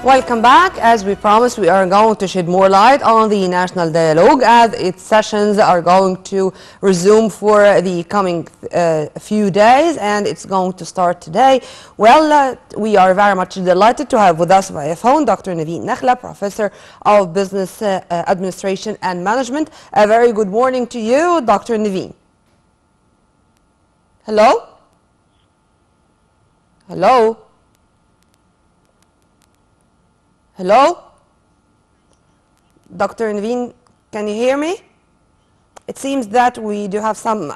Welcome back. As we promised, we are going to shed more light on the national dialogue as its sessions are going to resume for the coming few days, and it's going to start today. Well, we are very much delighted to have with us via phone Dr. Nevine Nakhla, Professor of Business Administration and Management. A very good morning to you, Dr. Nevine. Hello? Hello? Hello? Dr. Nevine, can you hear me? It seems that we do have some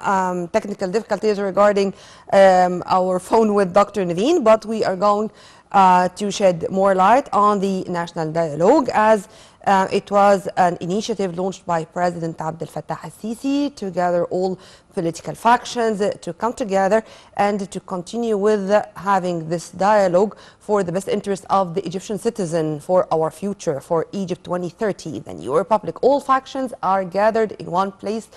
technical difficulties regarding our phone with Dr. Nevine, but we are going to shed more light on the national dialogue as it was an initiative launched by President Abdel Fattah al-Sisi to gather all political factions to come together and to continue with having this dialogue for the best interest of the Egyptian citizen, for our future, for Egypt 2030, the new republic. All factions are gathered in one place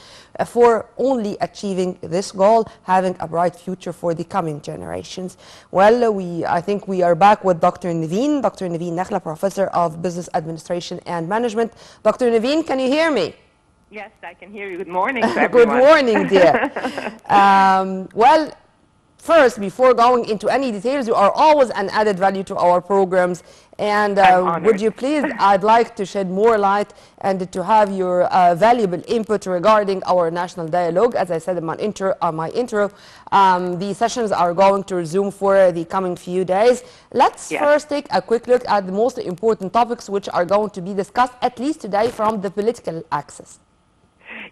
for only achieving this goal, having a bright future for the coming generations. Well, I think we are back with Dr. Nevine Nakhla, Professor of Business Administration and Management. Dr. Nevine, can you hear me? Yes, I can hear you. Good morning to everyone. Good morning, dear. Well, first, before going into any details, you are always an added value to our programs. And would you please, I'd like to shed more light and to have your valuable input regarding our national dialogue. As I said in my intro, the sessions are going to resume for the coming few days. Let's first take a quick look at the most important topics which are going to be discussed, at least today, from the political axis.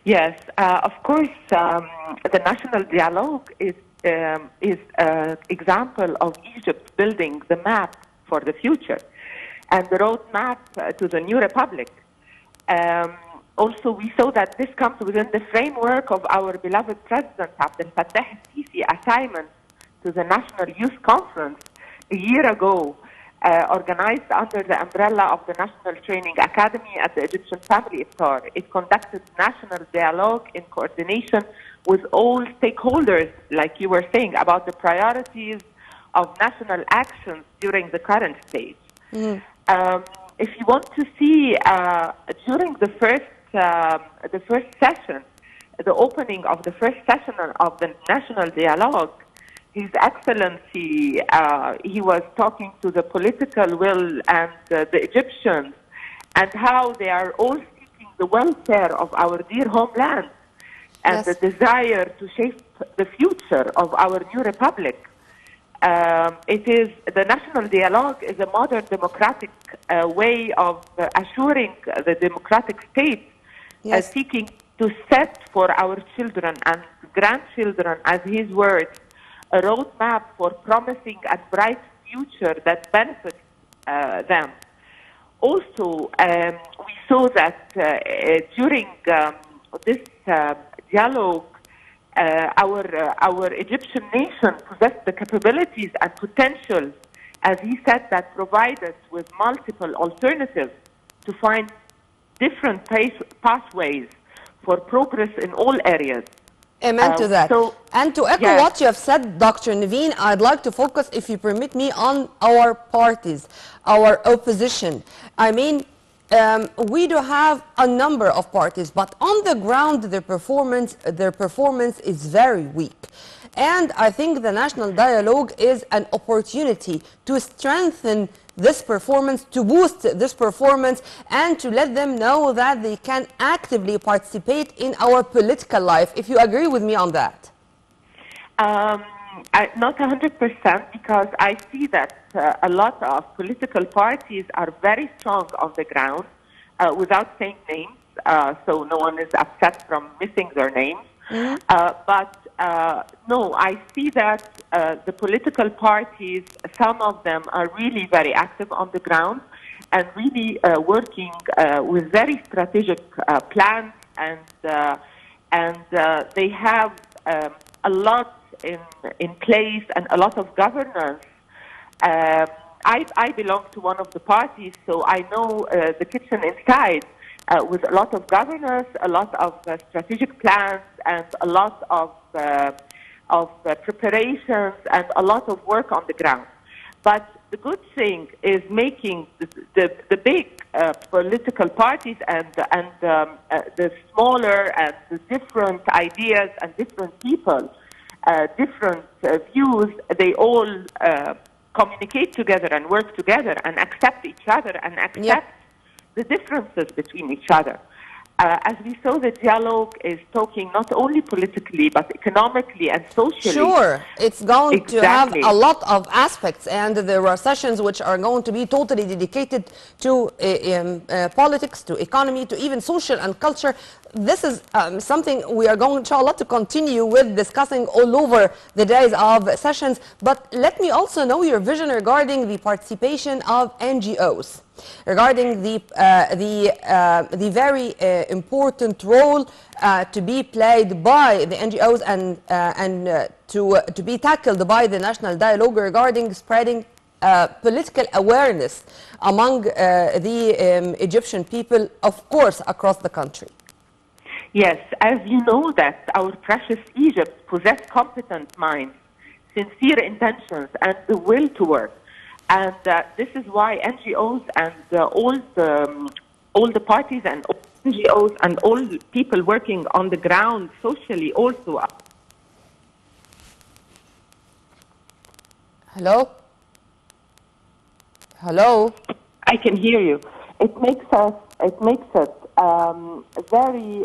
Yes, of course, the national dialogue is an example of Egypt building the map for the future and the roadmap to the new republic. Also, we saw that this comes within the framework of our beloved President Abdel Fattah al-Sisi assignment to the National Youth Conference a year ago, organized under the umbrella of the National Training Academy at the Egyptian Family Iftar. It conducted national dialogue in coordination with all stakeholders, like you were saying, about the priorities of national actions during the current stage. Mm. If you want to see during the first session, the opening of the first session of the national dialogue, His Excellency, he was talking to the political will and the Egyptians and how they are all seeking the welfare of our dear homeland and the desire to shape the future of our new republic. The national dialogue is a modern democratic way of assuring the democratic state seeking to set for our children and grandchildren, as his words, a roadmap for promising and bright future that benefits them. Also, we saw that during this dialogue, our Egyptian nation possessed the capabilities and potential, as he said, that provide us with multiple alternatives to find different pathways for progress in all areas. Amen to that. And to echo what you have said, Dr. Nevine, I'd like to focus, if you permit me, on our parties, our opposition. I mean, we do have a number of parties, but on the ground, their performance is very weak. And I think the national dialogue is an opportunity to strengthen this performance, to boost this performance, and to let them know that they can actively participate in our political life. If you agree with me on that. Not 100%, because I see that a lot of political parties are very strong on the ground, without saying names, so no one is upset from missing their names. Mm-hmm. No, I see that the political parties, some of them are really very active on the ground and really working with very strategic plans, and they have a lot in place and a lot of governance. I belong to one of the parties, so I know the kitchen inside. With a lot of governance, a lot of strategic plans, and a lot of preparations, and a lot of work on the ground. But the good thing is making the big political parties and the smaller and the different ideas and different people, different views, they all communicate together and work together and accept each other and accept the differences between each other. As we saw, the dialogue is talking not only politically, but economically and socially. Sure, it's going to have a lot of aspects, and there are sessions which are going to be totally dedicated to politics, to economy, to even social and culture. This is something we are going, inshallah, to continue with discussing all over the days of sessions. But let me also know your vision regarding the participation of NGOs, regarding the very important role to be played by the NGOs and to be tackled by the national dialogue regarding spreading political awareness among the Egyptian people, of course, across the country. Yes, as you know that our precious Egypt possess competent minds, sincere intentions, and the will to work. And this is why NGOs and all the parties and all NGOs and all the people working on the ground socially also. Hello? Hello? I can hear you. It makes us very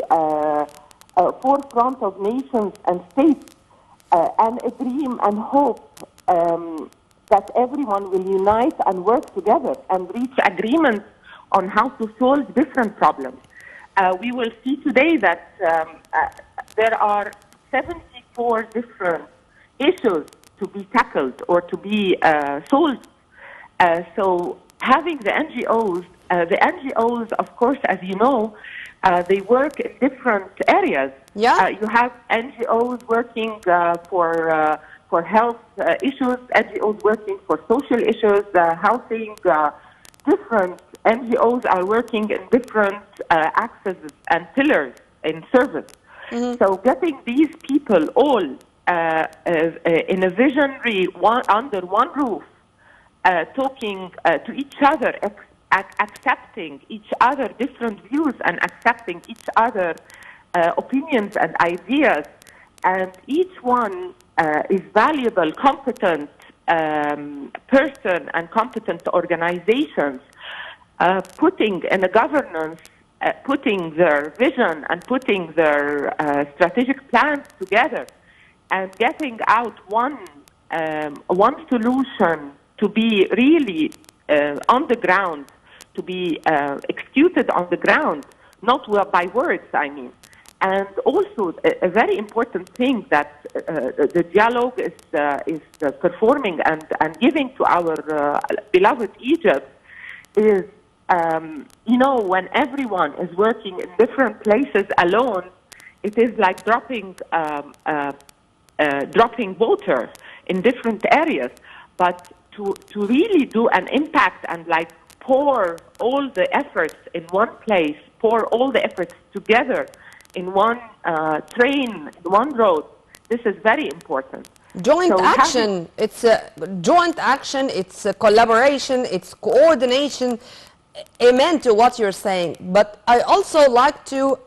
forefront of nations and states, and a dream and hope that everyone will unite and work together and reach agreements on how to solve different problems. We will see today that there are 74 different issues to be tackled or to be solved. So having the NGOs, of course, as you know, they work in different areas. Yeah. You have NGOs working for health issues, NGOs working for social issues, housing. Different NGOs are working in different axes and pillars in service. Mm-hmm. So getting these people all in a visionary under one roof, talking to each other, accepting each other different views and accepting each other opinions and ideas, and each one is valuable, competent person and competent organizations putting in a governance, putting their vision and putting their strategic plans together and getting out one solution to be really on the ground, to be executed on the ground, not by words, I mean. And also a very important thing that the dialogue is performing and giving to our beloved Egypt is, when everyone is working in different places alone, it is like dropping water in different areas. But to really do an impact and like pour all the efforts in one place, pour all the efforts together in one train, one road, this is very important. Joint action, it's a joint action, it's a collaboration, it's coordination. Amen to what you're saying, but I also like to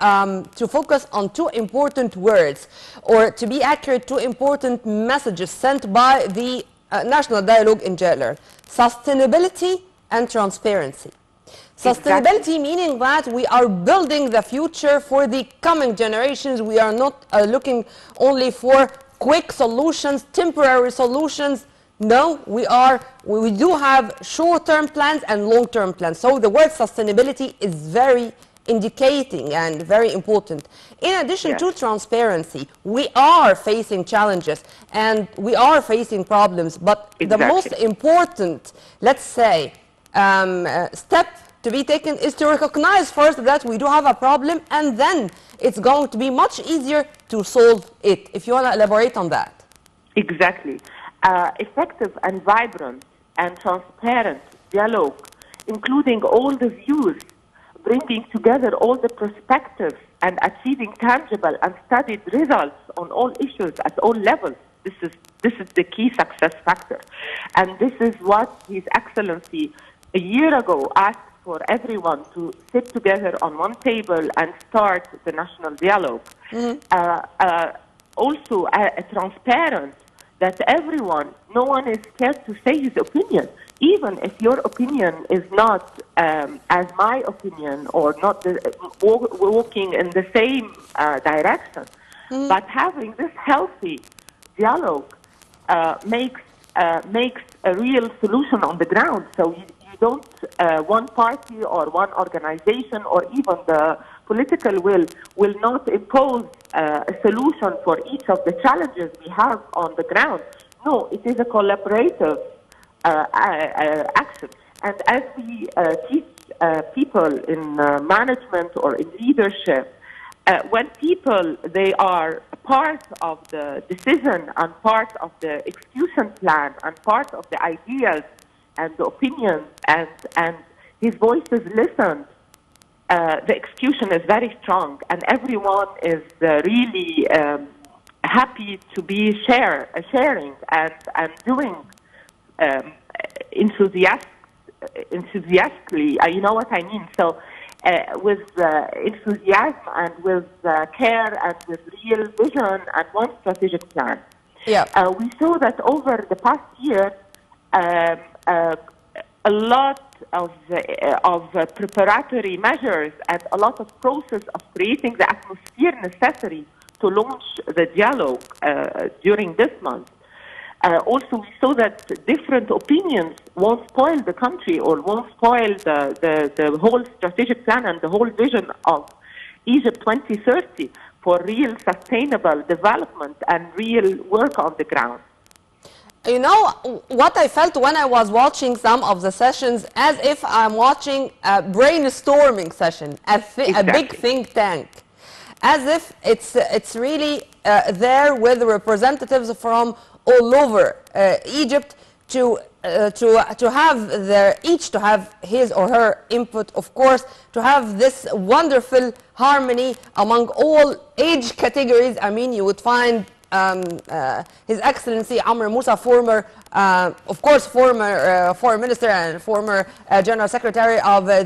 focus on two important words, or to be accurate, two important messages sent by the National Dialogue in general: sustainability and transparency. Sustainability meaning that we are building the future for the coming generations. We are not looking only for quick solutions, temporary solutions. No, we do have short-term plans and long-term plans. So the word sustainability is very indicating and very important. In addition to transparency, we are facing challenges and we are facing problems, but the most important, let's say, step to be taken is to recognize first that we do have a problem, and then it's going to be much easier to solve it. If you want to elaborate on that. Exactly. Effective and vibrant and transparent dialogue, including all the views, bringing together all the perspectives and achieving tangible and studied results on all issues at all levels. This is the key success factor. And this is what His Excellency a year ago asked for everyone to sit together on one table and start the national dialogue. Also, transparent, that everyone, no one is scared to say his opinion, even if your opinion is not as my opinion or not walking in the same direction. But having this healthy dialogue makes a real solution on the ground. So you don't, one party or one organization or even the political will not impose a solution for each of the challenges we have on the ground. No, it is a collaborative action. And as we teach people in management or in leadership, when people, they are part of the decision and part of the execution plan and part of the ideas and the opinions and his voice is listened, the execution is very strong, and everyone is really happy to be sharing and doing enthusiastically. You know what I mean? So with enthusiasm and with care and with real vision and one strategic plan. Yeah. We saw that over the past year, a lot of preparatory measures and a lot of process of creating the atmosphere necessary to launch the dialogue during this month. Also, we saw that different opinions won't spoil the country or won't spoil the whole strategic plan and the whole vision of Egypt 2030 for real sustainable development and real work on the ground. You know, what I felt when I was watching some of the sessions, as if I'm watching a brainstorming session, a big think tank, as if it's really there with representatives from all over Egypt to have each to have his or her input, of course, to have this wonderful harmony among all age categories. I mean, you would find His Excellency Amr Moussa, former, of course, former foreign minister and former general secretary of the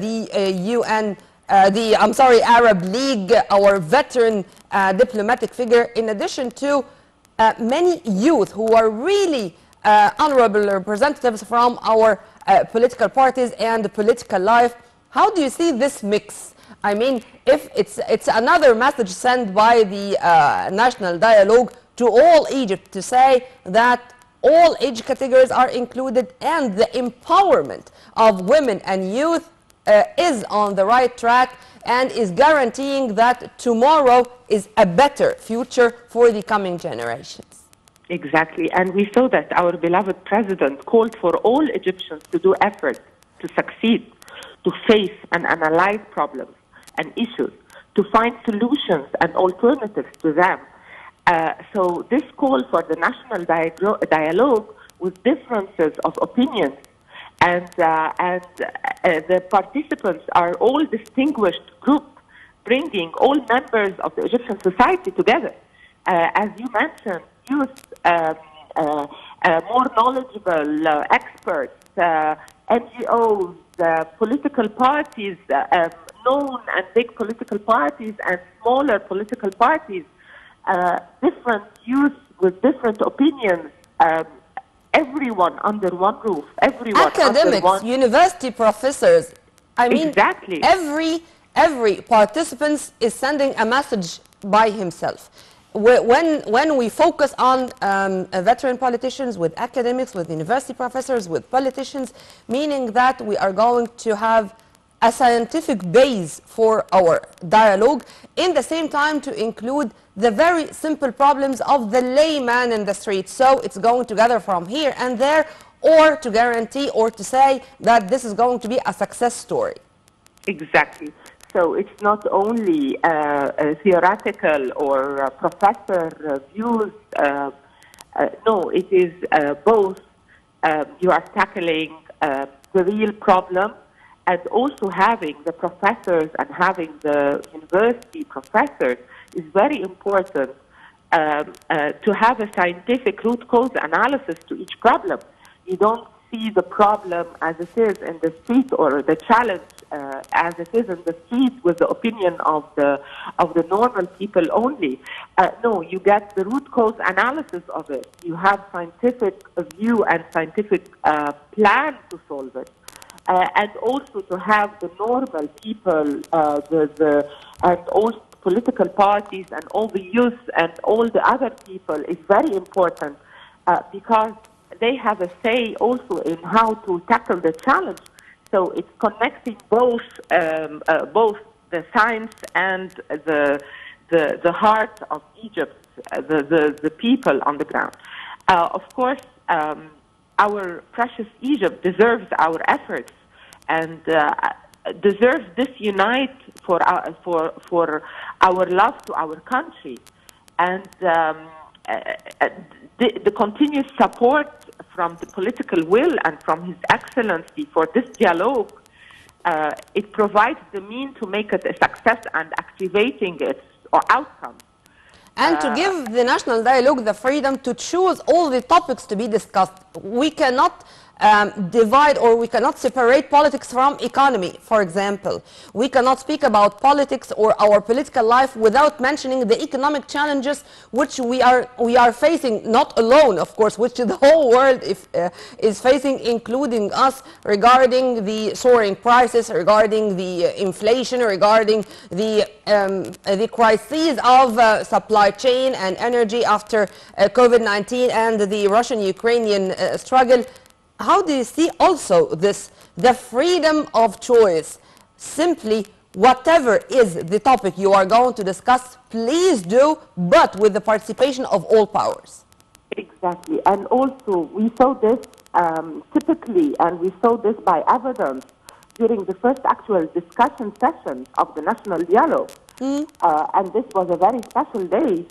UN, Arab League, our veteran diplomatic figure, in addition to many youth who are really honorable representatives from our political parties and political life. How do you see this mix? I mean, if it's another message sent by the national dialogue to all Egypt to say that all age categories are included and the empowerment of women and youth is on the right track and is guaranteeing that tomorrow is a better future for the coming generations. Exactly, and we saw that our beloved president called for all Egyptians to do effort to succeed, to face and analyze problems and issues, to find solutions and alternatives to them. So this call for the national dialogue with differences of opinions and the participants are all distinguished group, bringing all members of the Egyptian society together. As you mentioned, youth, more knowledgeable experts, NGOs, political parties, known and big political parties and smaller political parties, different youth with different opinions, everyone under one roof, everyone academics, under one... university professors. I mean, exactly. Every participant is sending a message by himself. When we focus on veteran politicians, with academics, with university professors, with politicians, meaning that we are going to have a scientific base for our dialogue, in the same time to include the very simple problems of the layman in the street. So it's going together from here and there, or to guarantee or to say that this is going to be a success story. Exactly. So it's not only theoretical or professor views. No, it is both. You are tackling the real problem, and also having the professors and having the university professors is very important to have a scientific root cause analysis to each problem. You don't see the problem as it is in the street, or the challenge as it is in the street with the opinion of the normal people only. No, you get the root cause analysis of it. You have scientific view and scientific plan to solve it. And also to have the normal people, and all political parties and all the youth and all the other people is very important, because they have a say also in how to tackle the challenge. So it's connecting both the science and the heart of Egypt, the people on the ground. Of course, our precious Egypt deserves our efforts and deserves this unite for our love to our country, and the continuous support from the political will and from His Excellency for this dialogue. It provides the means to make it a success and activating its outcome. And to give the national dialogue the freedom to choose all the topics to be discussed. We cannot divide, or we cannot separate politics from economy, for example. We cannot speak about politics or our political life without mentioning the economic challenges which we are facing, not alone, of course, which the whole world is facing, including us, regarding the soaring prices, regarding the inflation, regarding the crises of supply chain and energy after COVID-19 and the Russian-Ukrainian struggle. How do you see also this, the freedom of choice? Simply, whatever is the topic you are going to discuss, please do, but with the participation of all powers. Exactly. And also, we saw this typically, and we saw this by evidence during the first actual discussion session of the National Dialogue. And this was a very special day.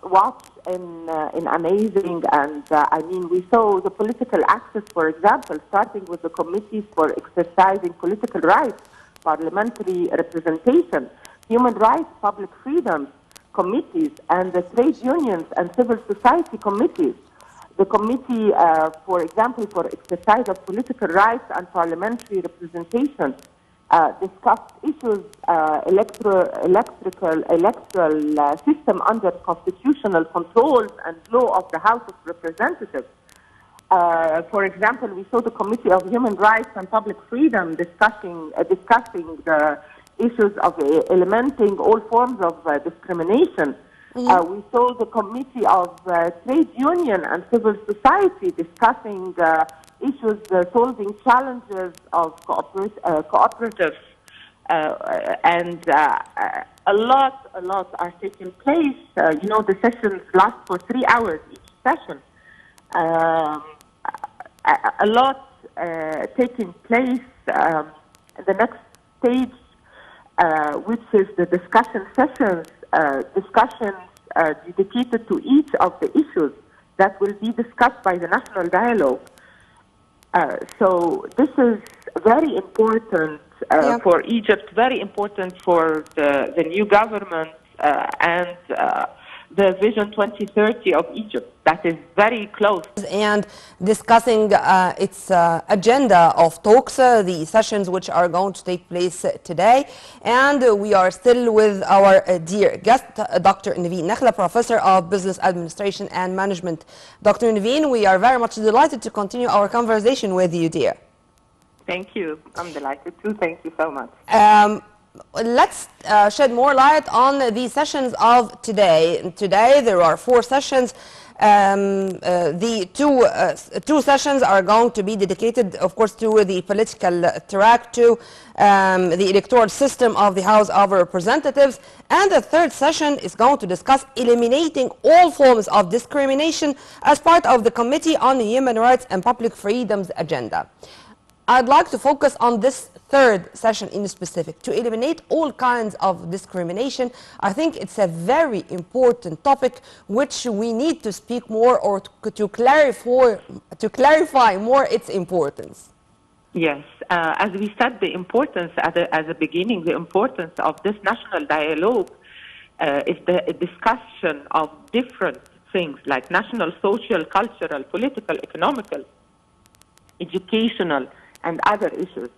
Watched in amazing, and I mean, we saw the political access, for example, starting with the committees for exercising political rights, parliamentary representation, human rights, public freedoms committees, and the trade unions and civil society committees. The committee, for example, for exercise of political rights and parliamentary representation, discussed issues, electoral system under constitutional controls and law of the House of Representatives. For example, we saw the Committee of Human Rights and Public Freedom discussing the issues of eliminating all forms of discrimination. We saw the Committee of Trade Union and Civil Society discussing issues solving challenges of cooperatives, and a lot are taking place. You know, the sessions last for 3 hours each session. A lot taking place. The next stage, which is the discussion sessions, dedicated to each of the issues that will be discussed by the National Dialogue. So this is very important for Egypt, very important for the new government and the Vision 2030 of Egypt. That is very close. And discussing its agenda of talks, the sessions which are going to take place today. And we are still with our dear guest, Dr. Nevine Nakhla, Professor of Business Administration and Management. Dr. Nevine, we are very much delighted to continue our conversation with you, dear. Thank you. I'm delighted too. Thank you so much. Let's shed more light on the sessions of today. Today there are 4 sessions. The two sessions are going to be dedicated, of course, to the political track, to the electoral system of the House of Representatives. And the 3rd session is going to discuss eliminating all forms of discrimination as part of the Committee on Human Rights and Public Freedoms agenda. I'd like to focus on this 3rd session in specific, to eliminate all kinds of discrimination. I think it's a very important topic which we need to speak more, or to clarify more its importance. Yes, as we said, the importance at the beginning, the importance of this national dialogue is the discussion of different things like national, social, cultural, political, economical, educational, and other issues,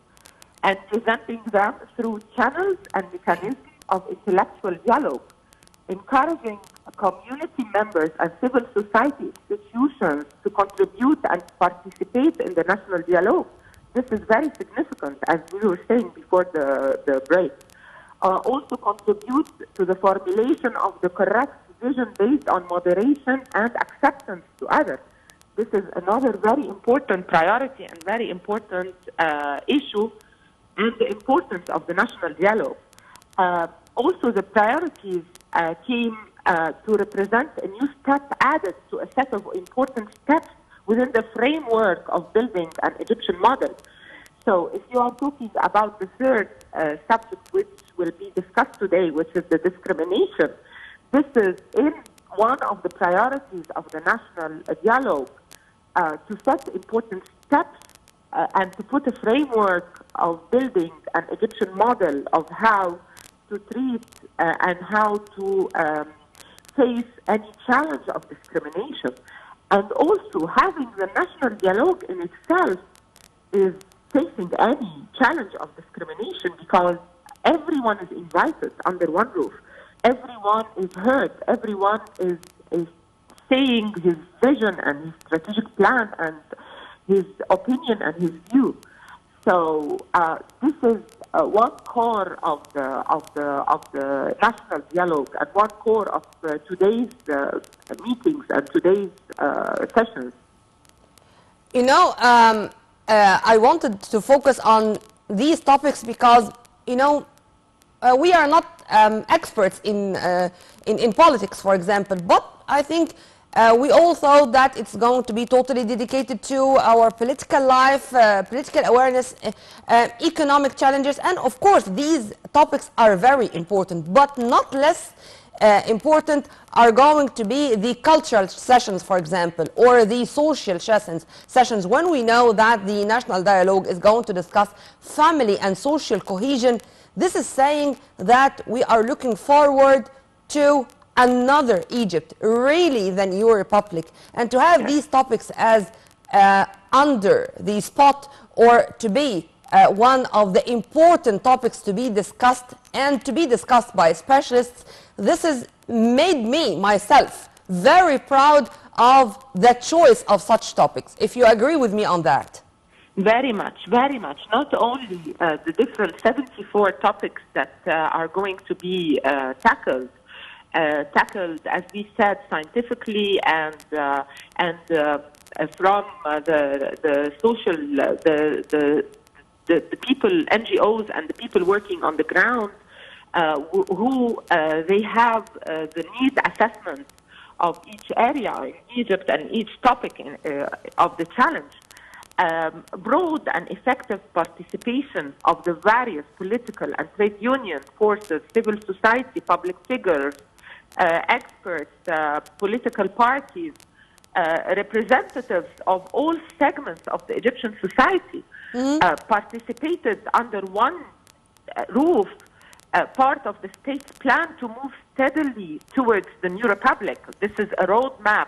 and presenting them through channels and mechanisms of intellectual dialogue, encouraging community members and civil society institutions to contribute and participate in the national dialogue. This is very significant, as we were saying before the break. Also contribute to the formulation of the correct vision based on moderation and acceptance to others. This is another very important priority and very important issue, and the importance of the national dialogue. Also, the priorities came to represent a new step added to a set of important steps within the framework of building an Egyptian model. So if you are talking about the third subject which will be discussed today, which is the discrimination, this is in one of the priorities of the national dialogue to set important steps and to put a framework of building an Egyptian model of how to treat and how to face any challenge of discrimination. And also having the national dialogue in itself is facing any challenge of discrimination, because everyone is invited under one roof. Everyone is heard. Everyone is saying his vision and his strategic plan and his opinion and his view. So this is one core of the national dialogue and one core of today's meetings and today's sessions. You know, I wanted to focus on these topics because, you know, we are not experts in politics, for example, but I think we all thought that it's going to be totally dedicated to our political life, political awareness, economic challenges, and of course these topics are very important, but not less important are going to be the cultural sessions, for example, or the social sessions, when we know that the national dialogue is going to discuss family and social cohesion. This is saying that we are looking forward to another Egypt, really, the new republic, and to have these topics as under the spot, or to be one of the important topics to be discussed and to be discussed by specialists. This has made me, myself, very proud of the choice of such topics, if you agree with me on that. Very much, very much. Not only the different 74 topics that are going to be tackled, as we said, scientifically and from the social, the people, NGOs, and the people working on the ground, who they have the need assessment of each area in Egypt and each topic of the challenge. Broad and effective participation of the various political and trade union forces, civil society, public figures, experts, political parties, representatives of all segments of the Egyptian society participated under one roof, part of the state's plan to move steadily towards the new republic. This is a roadmap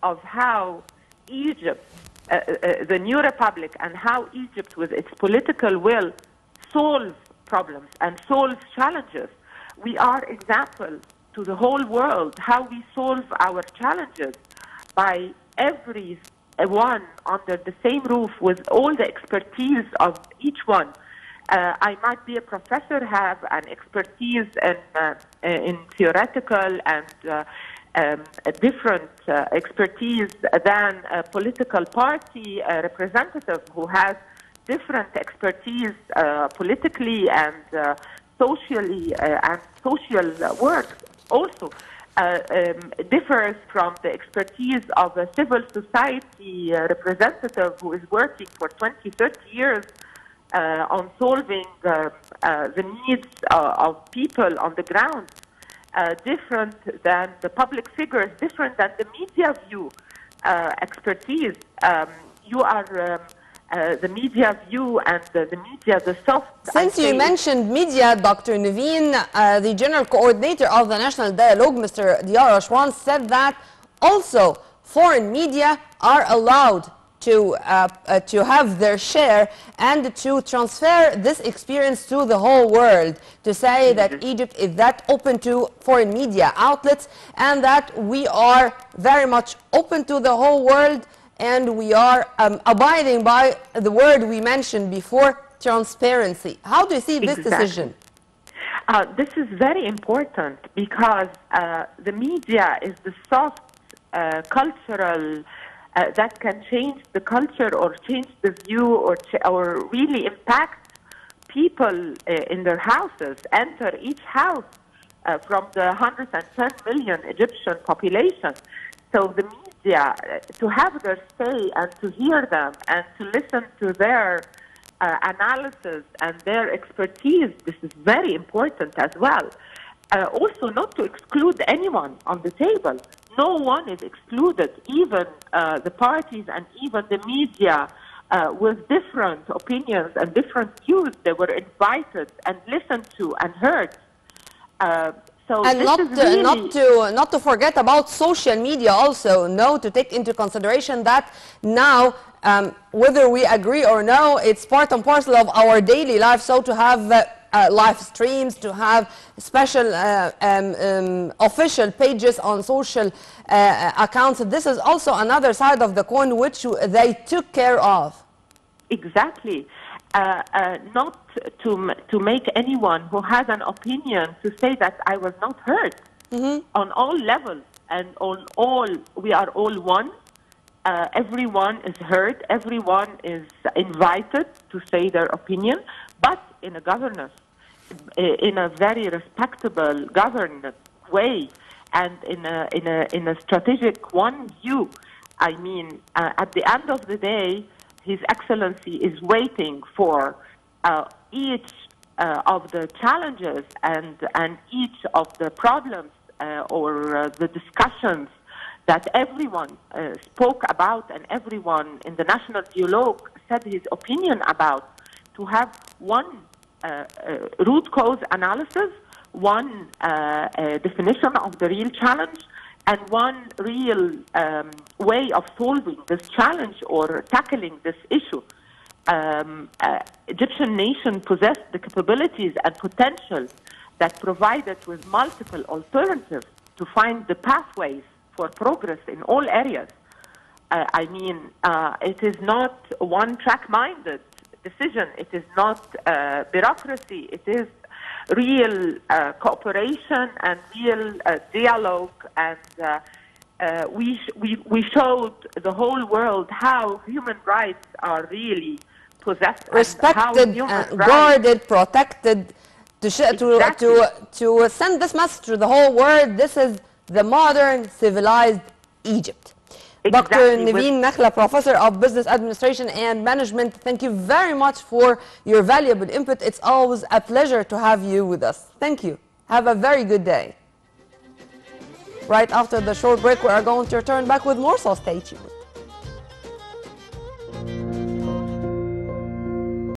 of how Egypt, the new republic, and how Egypt, with its political will, solves problems and solves challenges. We are examples to the whole world how we solve our challenges by everyone under the same roof with all the expertise of each one. I might be a professor, have an expertise in theoretical and a different expertise than a political party representative who has different expertise politically and socially and social work also differs from the expertise of a civil society representative who is working for 20, 30 years on solving the needs of people on the ground. Different than the public figures, different than the media view expertise. You are the media view and the media, the soft. Since you mentioned media, Dr. Nevine, the general coordinator of the National Dialogue, Mr. Diyar Ashwan, said that also foreign media are allowed to have their share and to transfer this experience to the whole world, to say that Egypt is that open to foreign media outlets and that we are very much open to the whole world, and we are abiding by the word we mentioned before, transparency. How do you see this decision? This is very important because the media is the soft cultural that can change the culture or change the view or really impact people in their houses, enter each house from the 110 million Egyptian population. So the media, to have their say and to hear them and to listen to their analysis and their expertise, this is very important as well. Also, not to exclude anyone on the table. No one is excluded, even the parties and even the media with different opinions and different views. They were invited and listened to and heard. So and not to forget about social media also, to take into consideration that now, whether we agree or no, it's part and parcel of our daily life. So to have live streams, to have special official pages on social accounts, this is also another side of the coin which they took care of. Exactly. Not to make anyone who has an opinion to say that I was not heard on all levels and on all, we are all one. Everyone is heard, everyone is invited to say their opinion, but in a governance, in a very respectable governance way, and in a strategic one view. I mean, at the end of the day, His Excellency is waiting for each of the challenges and each of the problems or the discussions that everyone spoke about and everyone in the National Dialogue said his opinion about, to have one root cause analysis, one definition of the real challenge, and one real way of solving this challenge or tackling this issue. Egyptian nation possessed the capabilities and potential that provided with multiple alternatives to find the pathways for progress in all areas. I mean, it is not one-track-minded decision. It is not bureaucracy. It is real cooperation and real dialogue, and we showed the whole world how human rights are really possessed, respected, guarded, protected, to send this message to the whole world. This is the modern civilized Egypt. Exactly. Dr. Nevine Nakhla, Professor of Business Administration and Management, thank you very much for your valuable input. It's always a pleasure to have you with us. Thank you. Have a very good day. Right after the short break, we are going to return back with more, so stay tuned.